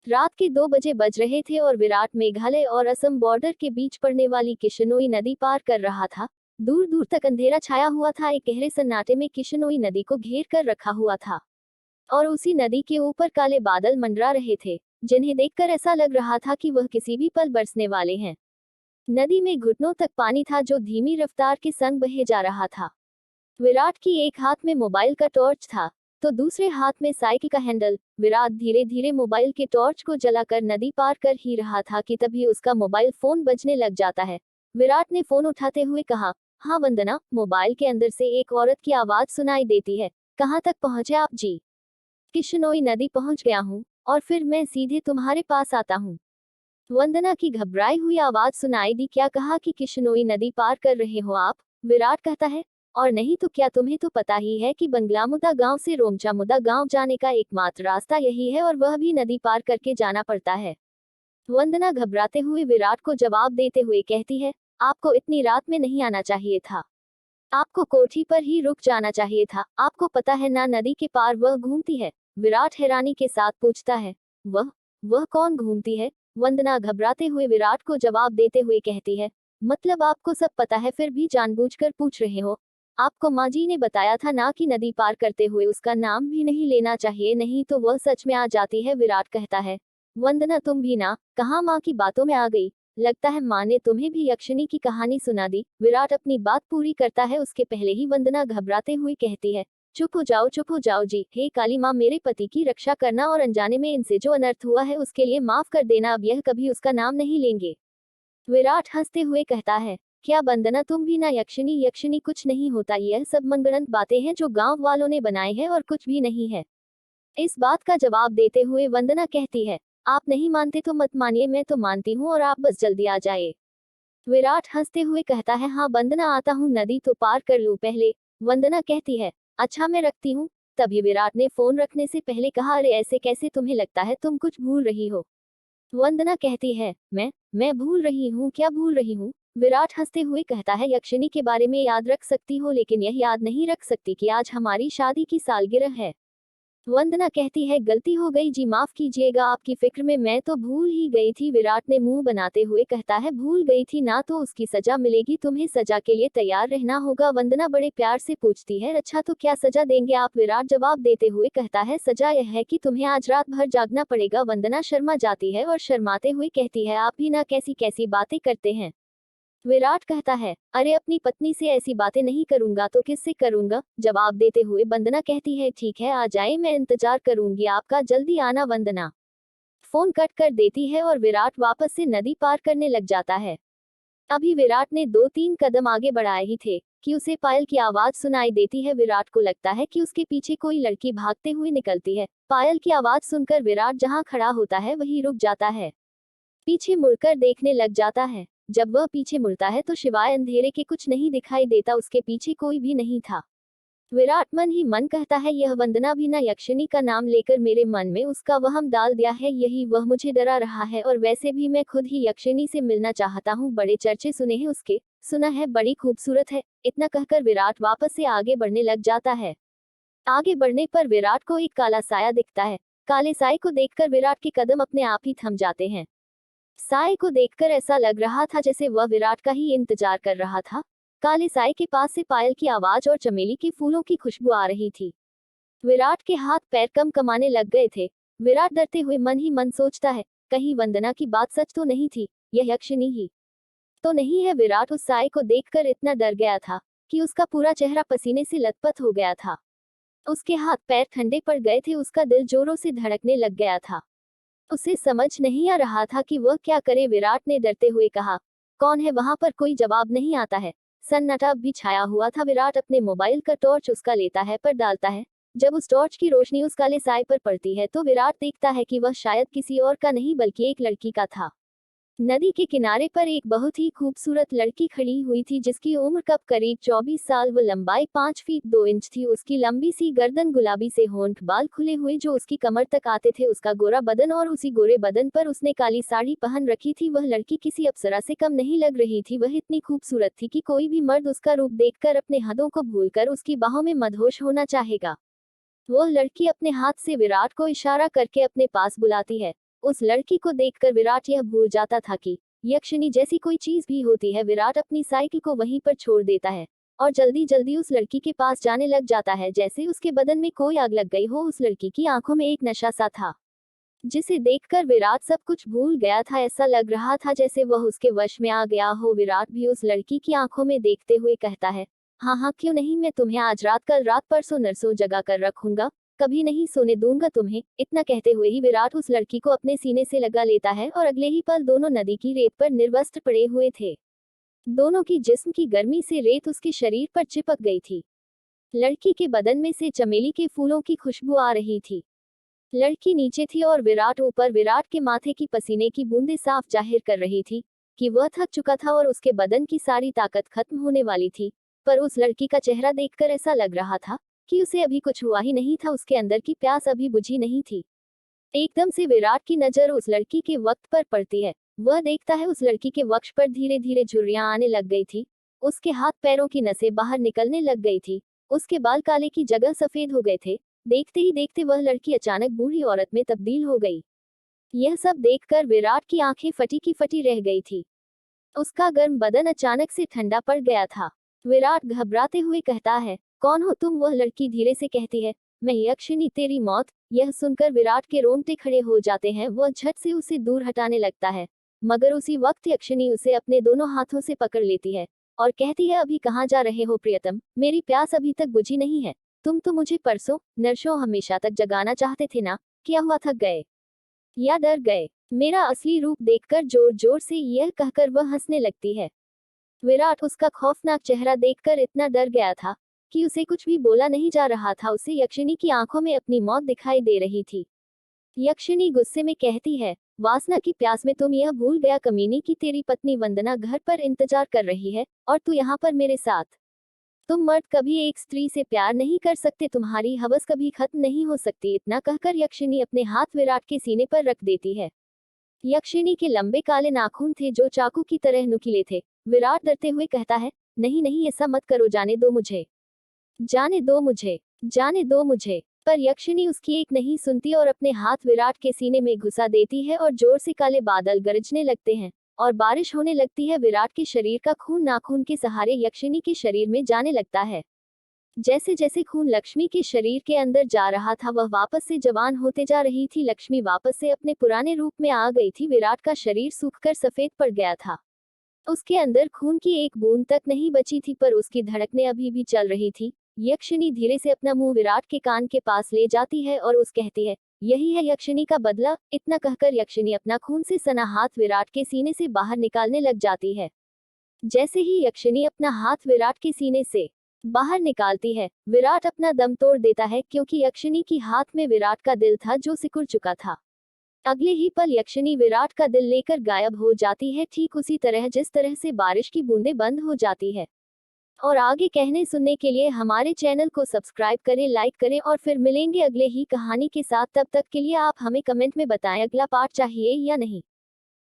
रात के 2 बजे बज रहे थे और विराट मेघालय और असम बॉर्डर के बीच पड़ने वाली किशनोई नदी पार कर रहा था। दूर दूर तक अंधेरा छाया हुआ था, एक गहरे सन्नाटे में किशनोई नदी को घेर कर रखा हुआ था और उसी नदी के ऊपर काले बादल मंडरा रहे थे, जिन्हें देखकर ऐसा लग रहा था कि वह किसी भी पल बरसने वाले हैं। नदी में घुटनों तक पानी था जो धीमी रफ्तार के संग बहे जा रहा था। विराट की एक हाथ में मोबाइल का टॉर्च था तो दूसरे हाथ में साइकिल का हैंडल। विराट धीरे धीरे मोबाइल के टॉर्च को जलाकर नदी पार कर ही रहा था कि तभी उसका मोबाइल फोन बजने लग जाता है। विराट ने फोन उठाते हुए कहा, हाँ वंदना। मोबाइल के अंदर से एक औरत की आवाज सुनाई देती है, कहाँ तक पहुंचे आप जी? किशनोई नदी पहुंच गया हूँ और फिर मैं सीधे तुम्हारे पास आता हूँ। वंदना की घबराई हुई आवाज सुनाई दी, क्या कहा कि किशनोई नदी पार कर रहे हो आप? विराट कहता है, और नहीं तो क्या, तुम्हें तो पता ही है कि बंगलामुदा गांव से रोमचामुदा गांव जाने का एकमात्र रास्ता यही है और वह भी नदी पार करके जाना पड़ता है। वंदना घबराते हुए विराट को जवाब देते हुए कहती है, आपको इतनी रात में नहीं आना चाहिए था, आपको कोठी पर ही रुक जाना चाहिए था। आपको पता है ना नदी के पार वह घूमती है? विराट हैरानी के साथ पूछता है, वह कौन घूमती है? वंदना घबराते हुए विराट को जवाब देते हुए कहती है, मतलब आपको सब पता है फिर भी जानबूझकर पूछ रहे हो? आपको माँ जी ने बताया था ना कि नदी पार करते हुए उसका नाम भी नहीं लेना चाहिए, नहीं तो वह सच में आ जाती है। विराट कहता है, वंदना तुम भी ना कहाँ माँ की बातों में आ गई, लगता है माँ ने तुम्हें भी यक्षिणी की कहानी सुना दी। विराट अपनी बात पूरी करता है उसके पहले ही वंदना घबराते हुए कहती है, चुप हो जाओ जी, हे काली माँ मेरे पति की रक्षा करना और अनजाने में इनसे जो अनर्थ हुआ है उसके लिए माफ कर देना, अब यह कभी उसका नाम नहीं लेंगे। विराट हंसते हुए कहता है, क्या वंदना तुम भी ना यक्षिणी? यक्षिणी कुछ नहीं होता, यह सब मनगढ़ंत बातें हैं जो गांव वालों ने बनाई है और कुछ भी नहीं है। इस बात का जवाब देते हुए वंदना कहती है, आप नहीं मानते तो मत मानिए, मैं तो मानती हूँ और आप बस जल्दी आ जाए। विराट हंसते हुए कहता है, हाँ वंदना आता हूँ, नदी तो पार कर लूँ पहले। वंदना कहती है, अच्छा मैं रखती हूँ। तभी विराट ने फोन रखने से पहले कहा, अरे ऐसे कैसे, तुम्हें लगता है तुम कुछ भूल रही हो? वंदना कहती है, मैं भूल रही हूँ? क्या भूल रही हूँ? विराट हंसते हुए कहता है, यक्षिणी के बारे में याद रख सकती हो लेकिन यह याद नहीं रख सकती कि आज हमारी शादी की सालगिरह है। वंदना कहती है, गलती हो गई जी, माफ कीजिएगा, आपकी फिक्र में मैं तो भूल ही गई थी। विराट ने मुंह बनाते हुए कहता है, भूल गई थी ना तो उसकी सजा मिलेगी, तुम्हें सजा के लिए तैयार रहना होगा। वंदना बड़े प्यार से पूछती है, अच्छा तो क्या सजा देंगे आप? विराट जवाब देते हुए कहता है, सजा यह है कि तुम्हें आज रात भर जागना पड़ेगा। वंदना शर्मा जाती है और शर्माते हुए कहती है, आप भी ना कैसी कैसी बातें करते हैं। विराट कहता है, अरे अपनी पत्नी से ऐसी बातें नहीं करूंगा तो किससे करूंगा? जवाब देते हुए वंदना कहती है, ठीक है आ जाए, मैं इंतजार करूंगी आपका, जल्दी आना। वंदना फोन कट कर देती है और विराट वापस से नदी पार करने लग जाता है। अभी विराट ने 2-3 कदम आगे बढ़ाए ही थे कि उसे पायल की आवाज सुनाई देती है। विराट को लगता है कि उसके पीछे कोई लड़की भागते हुए निकलती है। पायल की आवाज सुनकर विराट जहां खड़ा होता है वहीं रुक जाता है, पीछे मुड़कर देखने लग जाता है। जब वह पीछे मुड़ता है तो सिवाय अंधेरे के कुछ नहीं दिखाई देता, उसके पीछे कोई भी नहीं था। विराट मन ही मन कहता है, यह वंदना भी ना यक्षिणी का नाम लेकर मेरे मन में उसका वहम डाल दिया है, यही वह मुझे डरा रहा है और वैसे भी मैं खुद ही यक्षिणी से मिलना चाहता हूँ, बड़े चर्चे सुने हैं उसके, सुना है बड़ी खूबसूरत है। इतना कहकर विराट वापस से आगे बढ़ने लग जाता है। आगे बढ़ने पर विराट को एक काला साया दिखता है। काले साए को देखकर विराट के कदम अपने आप ही थम जाते हैं। साए को देखकर ऐसा लग रहा था जैसे वह विराट का ही इंतजार कर रहा था। काले साए के पास से पायल की आवाज और चमेली के फूलों की खुशबू आ रही थी। विराट के हाथ पैर कम कमाने लग गए थे। विराट डरते हुए मन ही मन सोचता है, कहीं वंदना की बात सच तो नहीं थी, यह यक्षिणी ही तो नहीं है। विराट उस साए को देखकर इतना डर गया था कि उसका पूरा चेहरा पसीने से लथपथ हो गया था। उसके हाथ पैर ठंडे पड़ गए थे, उसका दिल जोरों से धड़कने लग गया था। उसे समझ नहीं आ रहा था कि वह क्या करे। विराट ने डरते हुए कहा, कौन है वहां पर? कोई जवाब नहीं आता है। सन्नाटा भी छाया हुआ था। विराट अपने मोबाइल का टॉर्च उसका लेता है पर डालता है। जब उस टॉर्च की रोशनी उस काले साए पर पड़ती है तो विराट देखता है कि वह शायद किसी और का नहीं बल्कि एक लड़की का था। नदी के किनारे पर एक बहुत ही खूबसूरत लड़की खड़ी हुई थी जिसकी उम्र कब करीब 24 साल, वो लंबाई 5 फीट 2 इंच थी। उसकी लंबी सी गर्दन, गुलाबी से होंठ, बाल खुले हुए जो उसकी कमर तक आते थे, उसका गोरा बदन और उसी गोरे बदन पर उसने काली साड़ी पहन रखी थी। वह लड़की किसी अप्सरा से कम नहीं लग रही थी। वह इतनी खूबसूरत थी कि कोई भी मर्द उसका रूप देखकर अपने हदों को भूलकर उसकी बाहों में मदहोश होना चाहेगा। वह लड़की अपने हाथ से विराट को इशारा करके अपने पास बुलाती है। उस लड़की को देखकर विराट यह भूल जाता था कि यक्षिणी जैसी कोई चीज भी होती है। विराट अपनी साइकिल को वहीं पर छोड़ देता है और जल्दी जल्दी उस लड़की के पास जाने लग जाता है, जैसे उसके बदन में कोई आग लग गई हो। उस लड़की की आंखों में एक नशा सा था जिसे देखकर विराट सब कुछ भूल गया था। ऐसा लग रहा था जैसे वह उसके वश में आ गया हो। विराट भी उस लड़की की आंखों में देखते हुए कहता है, हाँ हाँ क्यों नहीं, मैं तुम्हें आज रात, कल रात, परसों नरसों जगा कर रखूंगा, कभी नहीं सोने दूंगा तुम्हें। इतना कहते हुए ही विराट उस लड़की को अपने सीने से लगा लेता है और अगले ही पल दोनों नदी की रेत पर निर्वस्त्र पड़े हुए थे। दोनों की जिस्म की गर्मी से रेत उसके शरीर पर चिपक गई थी। लड़की के बदन में से चमेली के फूलों की खुशबू आ रही थी। लड़की नीचे थी और विराट ऊपर। विराट के माथे की पसीने की बूंदें साफ जाहिर कर रही थी कि वह थक चुका था और उसके बदन की सारी ताकत खत्म होने वाली थी। पर उस लड़की का चेहरा देखकर ऐसा लग रहा था कि उसे अभी कुछ हुआ ही नहीं था, उसके अंदर की प्यास अभी बुझी नहीं थी। एकदम से विराट की नजर उस लड़की के वक्त पर पड़ती है। वह देखता है उस लड़की के वक्ष पर धीरे धीरे झुर्रियां आने लग गई थी। उसके हाथ पैरों की नसें बाहर निकलने लग गई थी। उसके बाल काले की जगह सफेद हो गए थे। देखते ही देखते वह लड़की अचानक बूढ़ी औरत में तब्दील हो गई। यह सब देखकर विराट की आंखें फटी की फटी रह गई थी। उसका गर्म बदन अचानक से ठंडा पड़ गया था। विराट घबराते हुए कहता है, कौन हो तुम? वह लड़की धीरे से कहती है, मैं यक्षिणी, तेरी मौत। यह सुनकर विराट के रोंगटे खड़े हो जाते हैं। वह झट से उसे दूर हटाने लगता है, मगर उसी वक्त यक्षिणी उसे अपने दोनों हाथों से पकड़ लेती है और कहती है, अभी कहाँ जा रहे हो प्रियतम? मेरी प्यास अभी तक बुझी नहीं है। तुम तो मुझे परसों नरसों हमेशा तक जगाना चाहते थे ना? क्या हुआ, थक गए या डर गए? मेरा असली रूप देखकर जोर जोर से यह कहकर वह हंसने लगती है। विराट उसका खौफनाक चेहरा देखकर इतना डर गया था कि उसे कुछ भी बोला नहीं जा रहा था। उसे यक्षिणी की आंखों में अपनी मौत दिखाई दे रही थी। यक्षिणी गुस्से में कहती है, वासना की प्यास में तुम यह भूल गया कमीनी कि तेरी पत्नी वंदना घर पर इंतजार कर रही है और तू यहाँ पर मेरे साथ। तुम मर्द कभी एक स्त्री से प्यार नहीं कर सकते, तुम्हारी हवस कभी खत्म नहीं हो सकती। इतना कहकर यक्षिणी अपने हाथ विराट के सीने पर रख देती है। यक्षिणी के लंबे काले नाखून थे जो चाकू की तरह नुकीले थे। विराट डरते हुए कहता है, नहीं नहीं ऐसा मत करो, जाने दो मुझे, जाने दो मुझे, जाने दो मुझे। पर यक्षिणी उसकी एक नहीं सुनती और अपने हाथ विराट के सीने में घुसा देती है और जोर से काले बादल गरजने लगते हैं और बारिश होने लगती है। विराट के शरीर का खून नाखून के सहारे यक्षिणी के शरीर में जाने लगता है। जैसे जैसे खून लक्ष्मी के शरीर के अंदर जा रहा था, वह वापस से जवान होते जा रही थी। लक्ष्मी वापस से अपने पुराने रूप में आ गई थी। विराट का शरीर सूखकर सफेद पड़ गया था। उसके अंदर खून की एक बूंद तक नहीं बची थी, पर उसकी धड़कनें अभी भी चल रही थी। यक्षिणी धीरे से अपना मुंह विराट के कान के पास ले जाती है और उस कहती है, यही है यक्षिणी का बदला। इतना कहकर यक्षिणी अपना खून से सना हाथ विराट के सीने से बाहर निकालने लग जाती है। जैसे ही यक्षिणी अपना हाथ विराट के सीने से बाहर निकालती है, विराट अपना दम तोड़ देता है, क्योंकि यक्षिणी की हाथ में विराट का दिल था जो सिकुड़ चुका था। अगले ही पल यक्षिणी विराट का दिल लेकर गायब हो जाती है, ठीक उसी तरह जिस तरह से बारिश की बूंदें बंद हो जाती है। और आगे कहने सुनने के लिए हमारे चैनल को सब्सक्राइब करें, लाइक करें और फिर मिलेंगे अगले ही कहानी के साथ। तब तक के लिए आप हमें कमेंट में बताएं अगला पार्ट चाहिए या नहीं।